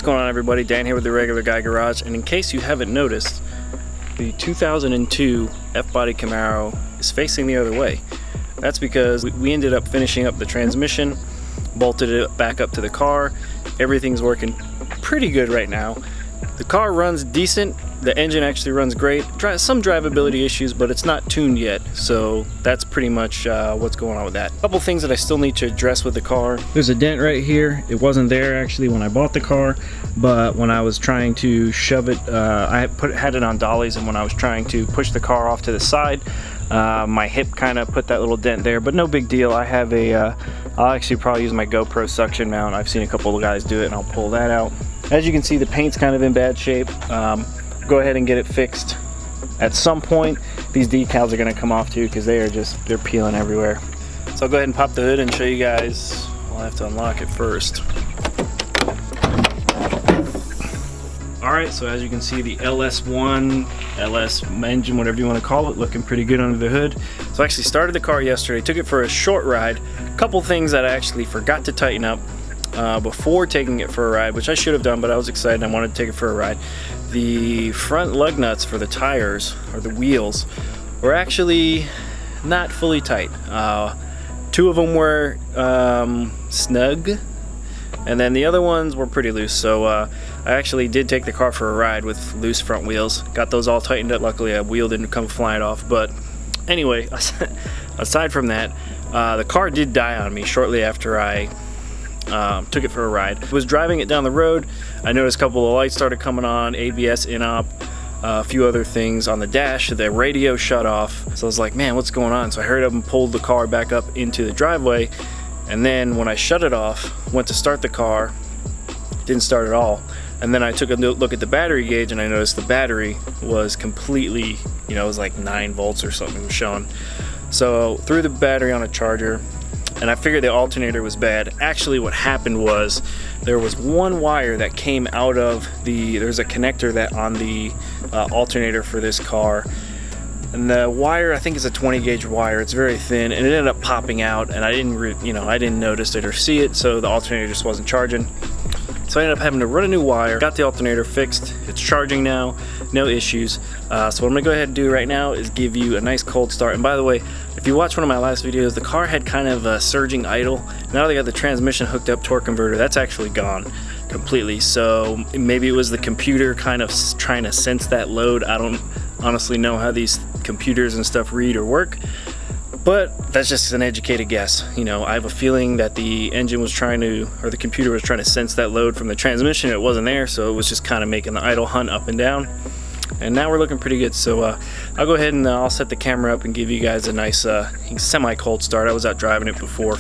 going on, everybody? Dan here with the Regular Guy Garage, and in case you haven't noticed, the 2002 F-body Camaro is facing the other way. That's because we ended up finishing up the transmission, bolted it back up to the car. Everything's working pretty good right now. The car runs decent. The engine actually runs great. Some drivability issues, but it's not tuned yet. So that's pretty much what's going on with that. A couple things that I still need to address with the car. There's a dent right here. It wasn't there actually when I bought the car, but when I was trying to shove it, I had it on dollies, and when I was trying to push the car off to the side, my hip kind of put that little dent there, but no big deal. I have I'll actually probably use my GoPro suction mount. I've seen a couple of guys do it, and I'll pull that out. As you can see, the paint's kind of in bad shape. Go ahead and get it fixed. At some point, these decals are gonna come off too, because they're peeling everywhere. So I'll go ahead and pop the hood and show you guys. I'll have to unlock it first. Alright, so as you can see, the LS1, LS engine, whatever you want to call it, looking pretty good under the hood. So I actually started the car yesterday, took it for a short ride. A couple things that I actually forgot to tighten up before taking it for a ride, which I should have done, but I was excited and I wanted to take it for a ride. The front lug nuts for the tires, or the wheels, were actually not fully tight. Two of them were snug, and then the other ones were pretty loose. So I actually did take the car for a ride with loose front wheels. Got those all tightened up. Luckily a wheel didn't come flying off. But anyway, aside from that, the car did die on me shortly after I took it for a ride. I was driving it down the road. I noticed a couple of lights started coming on, ABS in-op, a few other things on the dash. The radio shut off. So I was like, man, what's going on? So I hurried up and pulled the car back up into the driveway. And then when I shut it off, went to start the car, didn't start at all. And then I took a look at the battery gauge, and I noticed the battery was completely, it was like 9 volts or something was showing. So threw the battery on a charger, and I figured the alternator was bad. Actually, what happened was there was one wire that came out of there's a connector that on the alternator for this car. And the wire, I think it's a 20 gauge wire. It's very thin, and it ended up popping out, and I didn't notice it or see it, so the alternator just wasn't charging. So I ended up having to run a new wire. Got the alternator fixed. It's charging now, no issues. So what I'm gonna go ahead and do right now is give you a nice cold start. And by the way, if you watch one of my last videos, the car had kind of a surging idle. Now they got the transmission hooked up torque converter. That's actually gone completely. So maybe it was the computer kind of trying to sense that load. I don't honestly know how these computers and stuff read or work, but that's just an educated guess. I have a feeling that the engine was or the computer was trying to sense that load from the transmission. It wasn't there, so it was just kind of making the idle hunt up and down. And now we're looking pretty good. So I'll go ahead and I'll set the camera up and give you guys a nice semi-cold start. I was out driving it before.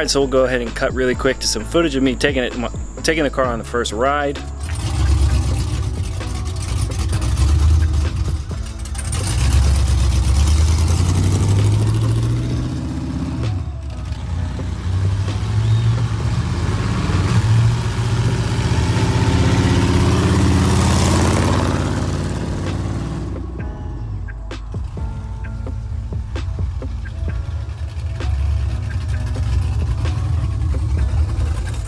Alright, so we'll go ahead and cut really quick to some footage of me taking the car on the first ride.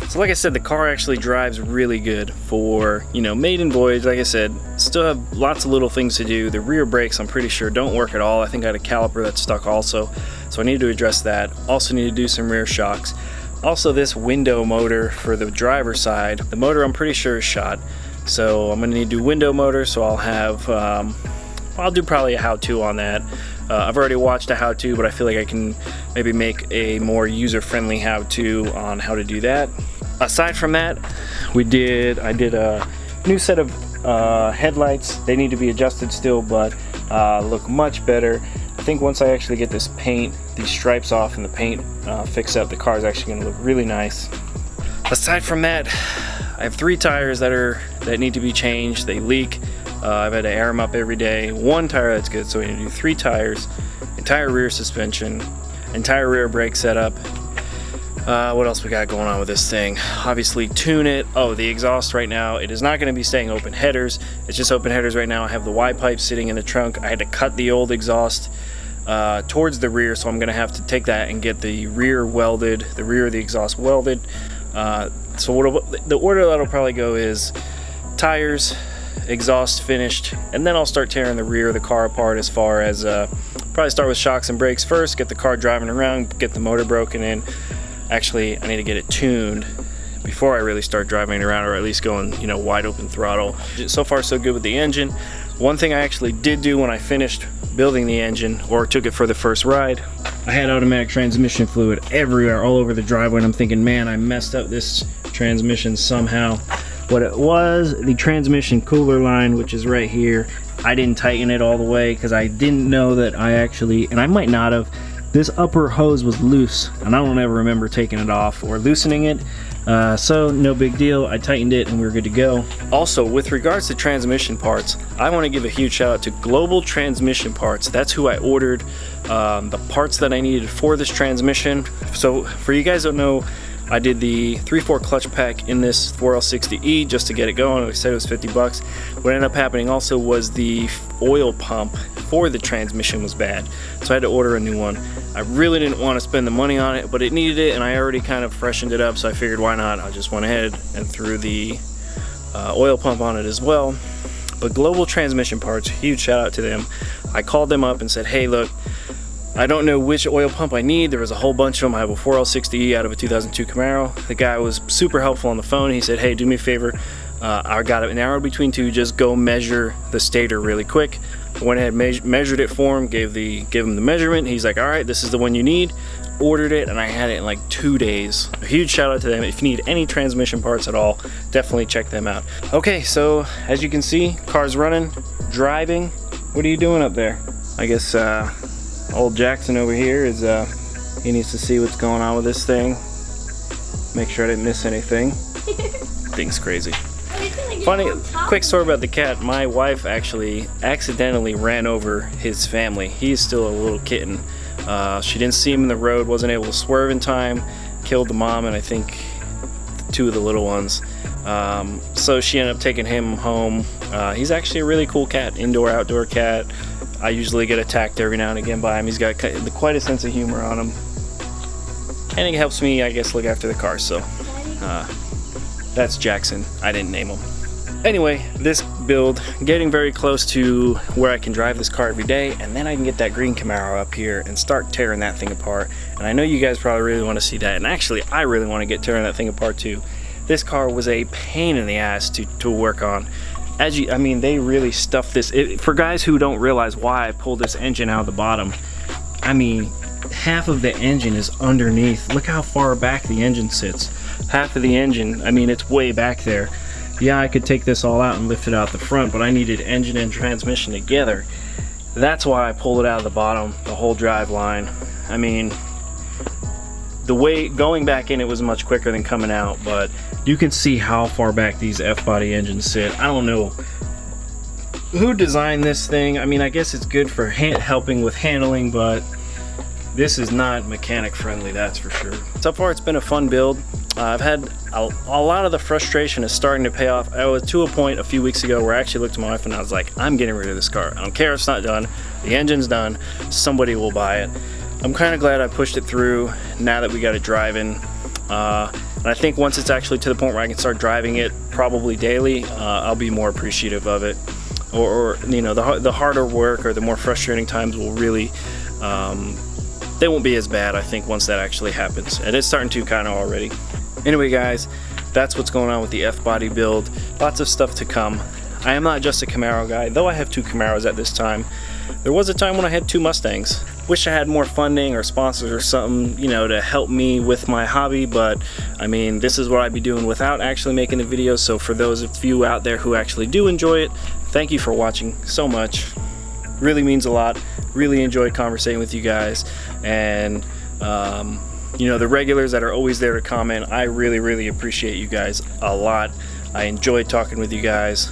So like I said, the car actually drives really good for, you know, maiden voyage. Like I said, still have lots of little things to do. The rear brakes, I'm pretty sure, don't work at all. I think I had a caliper that's stuck also, so I need to address that. Also need to do some rear shocks. Also, this window motor for the driver's side, the motor I'm pretty sure is shot, so I'm gonna need to do window motor. So I'll have I'll do probably a how-to on that. I've already watched a how-to, but I feel like I can maybe make a more user-friendly how-to on how to do that. Aside from that, I did a new set of headlights. They need to be adjusted still, but look much better. I think once I actually get this paint, these stripes off and the paint fixed up, the car is actually going to look really nice. Aside from that, I have 3 tires that need to be changed. They leak. I've had to air them up every day. 1 tire that's good, so we need to do 3 tires, entire rear suspension, entire rear brake setup. What else we got going on with this thing? Obviously tune it. Oh, the exhaust right now, it is not going to be staying open headers. It's just open headers right now. I have the Y pipe sitting in the trunk. I had to cut the old exhaust towards the rear, so I'm going to have to take that and get the rear welded, the rear of the exhaust welded. So the order that'll probably go is tires, exhaust finished, and then I'll start tearing the rear of the car apart, as far as probably start with shocks and brakes first, get the car driving around, get the motor broken in. Actually, I need to get it tuned before I really start driving around, or at least going, you know, wide open throttle. So far so good with the engine. One thing I actually did do when I finished building the engine, or took it for the first ride, I had automatic transmission fluid everywhere, all over the driveway, and I'm thinking, man, I messed up this transmission somehow. What it was, the transmission cooler line, which is right here, I didn't tighten it all the way because I didn't know that I actually, and I might not have, this upper hose was loose, and I don't ever remember taking it off or loosening it. So no big deal, I tightened it and we were good to go. Also, with regards to transmission parts, I want to give a huge shout out to Global Transmission Parts. That's who I ordered the parts that I needed for this transmission. So for you guys who don't know, I did the 3/4 clutch pack in this 4L60E just to get it going. I said it was 50 bucks. What ended up happening also was the oil pump for the transmission was bad, so I had to order a new one. I really didn't want to spend the money on it, but it needed it, and I already kind of freshened it up, so I figured why not. I just went ahead and threw the oil pump on it as well. But Global Transmission Parts, huge shout out to them. I called them up and said, hey, look, I don't know which oil pump I need. There was a whole bunch of them. I have a 4L60E out of a 2002 Camaro. The guy was super helpful on the phone. He said, hey, do me a favor. I got an hour between two. Just go measure the stator really quick. I went ahead and measured it for him, gave him the measurement. He's like, all right, this is the one you need. Ordered it, and I had it in like 2 days. A huge shout out to them. If you need any transmission parts at all, definitely check them out. Okay, so as you can see, car's running, driving. What are you doing up there? I guess old Jackson over here is he needs to see what's going on with this thing, make sure I didn't miss anything. Thing's crazy. Funny quick story about the cat. My wife actually accidentally ran over his family. He's still a little kitten. She didn't see him in the road, wasn't able to swerve in time, killed the mom and I think 2 of the little ones. So she ended up taking him home. He's actually a really cool cat, indoor outdoor cat. I usually get attacked every now and again by him. He's got quite a sense of humor on him. And it helps me, I guess, look after the car, so that's Jackson. I didn't name him. Anyway, this build, getting very close to where I can drive this car every day, and then I can get that green Camaro up here and start tearing that thing apart. And I know you guys probably really want to see that, and actually I really want to get tearing that thing apart too. This car was a pain in the ass to work on. I mean, they really stuffed this. For guys who don't realize why I pulled this engine out of the bottom, I mean, half of the engine is underneath. Look how far back the engine sits. Half of the engine, I mean, it's way back there. Yeah, I could take this all out and lift it out the front, but I needed engine and transmission together. That's why I pulled it out of the bottom, the whole drive line. I mean, the way going back in, it was much quicker than coming out, but you can see how far back these F-body engines sit. I don't know who designed this thing. I mean, I guess it's good for helping with handling, but this is not mechanic friendly, that's for sure. So far it's been a fun build. I've had a lot of the frustration is starting to pay off. I was to a point a few weeks ago where I actually looked at my wife and I was like, I'm getting rid of this car. I don't care if it's not done. The engine's done. Somebody will buy it. I'm kind of glad I pushed it through now that we got it driving. And I think once it's actually to the point where I can start driving it probably daily, I'll be more appreciative of it. Or you know, the harder work or the more frustrating times will really, they won't be as bad, I think, once that actually happens. And it's starting to kind of already. Anyway guys, that's what's going on with the F-body build. Lots of stuff to come. I am not just a Camaro guy, though I have 2 Camaros at this time. There was a time when I had 2 Mustangs. Wish I had more funding or sponsors or something, you know, to help me with my hobby, but I mean, this is what I'd be doing without actually making the videos. So for those of you out there who actually do enjoy it, thank you for watching so much. Really means a lot. Really enjoyed conversating with you guys, and you know, the regulars that are always there to comment, I really appreciate you guys a lot. I enjoyed talking with you guys.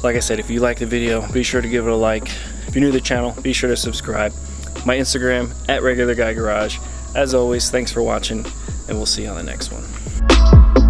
Like I said, if you like the video, be sure to give it a like. If you're new to the channel, be sure to subscribe. My Instagram, @regularguygarage. As always, thanks for watching, and we'll see you on the next one.